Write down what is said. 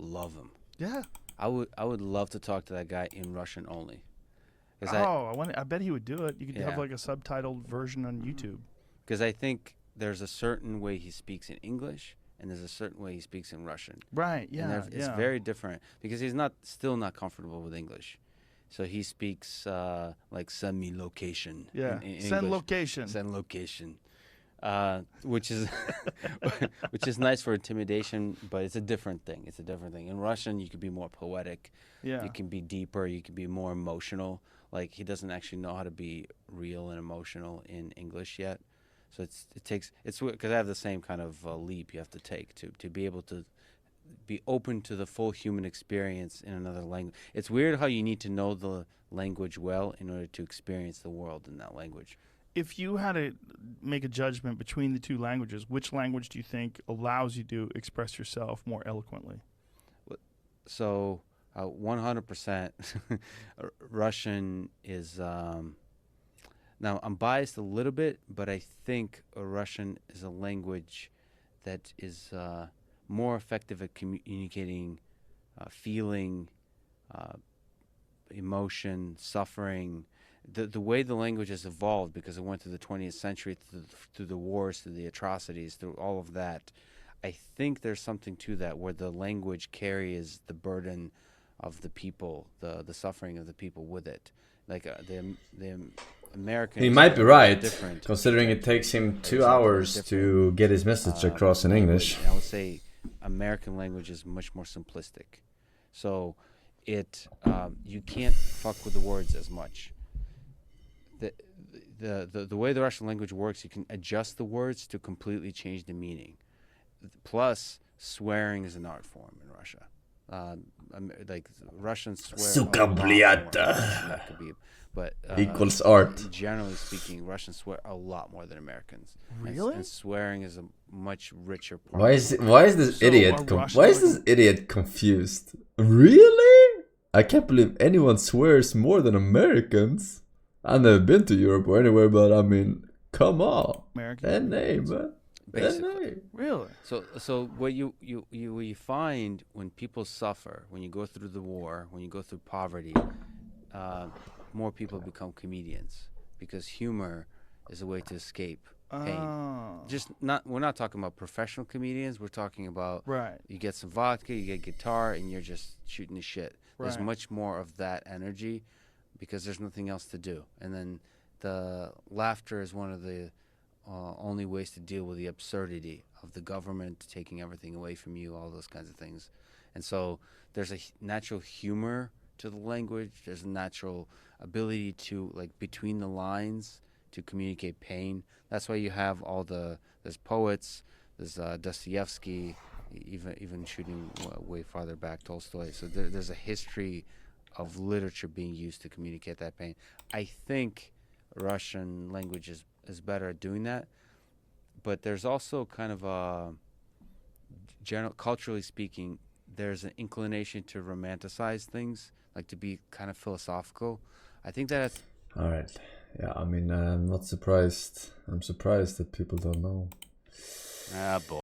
love him. Yeah. I would love to talk to that guy in Russian only. I bet he would do it. You could have Yeah. like a subtitled version on YouTube. Because I think there's a certain way he speaks in English, and there's a certain way he speaks in Russian. Right. Yeah. And it's very different because he's still not comfortable with English. So he speaks like send me location. Yeah. In Send English. location. Send location. Which is which is nice for intimidation, but it's a different thing. It's a different thing. In Russian, you could be more poetic. Yeah. You can be deeper. You can be more emotional. Like he doesn't actually know how to be real and emotional in English yet. So it's because I have the same kind of leap you have to take to be able to be open to the full human experience in another language. It's weird how you need to know the language well in order to experience the world in that language. If you had to make a judgment between the two languages, which language do you think allows you to express yourself more eloquently? So 100% Russian is... now, I'm biased a little bit, but I think Russian is a language that is more effective at communicating feeling, emotion, suffering. The way the language has evolved, because it went through the 20th century, through the wars, through the atrocities, through all of that, I think there's something to that where the language carries the burden of the people, the suffering of the people with it. Like the American. He might be right, considering it takes him 2 hours to get his message across in English. And I would say American language is much more simplistic, so you can't fuck with the words as much. The way the Russian language works, you can adjust the words to completely change the meaning. Plus, swearing is an art form in Russia. Like Russians swear. Suka bliata. But equals art. Generally speaking, Russians swear a lot more than Americans. Really? And swearing is a much richer part. Why is this idiot confused? Really? I can't believe anyone swears more than Americans. I've never been to Europe or anywhere, but I mean, come on. American. NA, man. Basically. Really? So what you find when people suffer, when you go through the war, when you go through poverty, more people become comedians because humor is a way to escape pain. Oh. We're not talking about professional comedians. We're talking about you get some vodka, you get guitar, and you're just shooting the shit. There's much more of that energy because there's nothing else to do. And then the laughter is one of the only ways to deal with the absurdity of the government taking everything away from you, all those kinds of things. And so there's a natural humor to the language. There's a natural ability to, like, between the lines, to communicate pain. That's why you have there's poets, there's Dostoevsky, even shooting way farther back, Tolstoy. So there's a history of literature being used to communicate that pain. I think Russian language is better at doing that, but there's also kind of a general, culturally speaking, there's an inclination to romanticize things, like to be kind of philosophical. I think that's all right. Yeah, I mean, I'm not surprised. I'm surprised that people don't know. Ah, boy.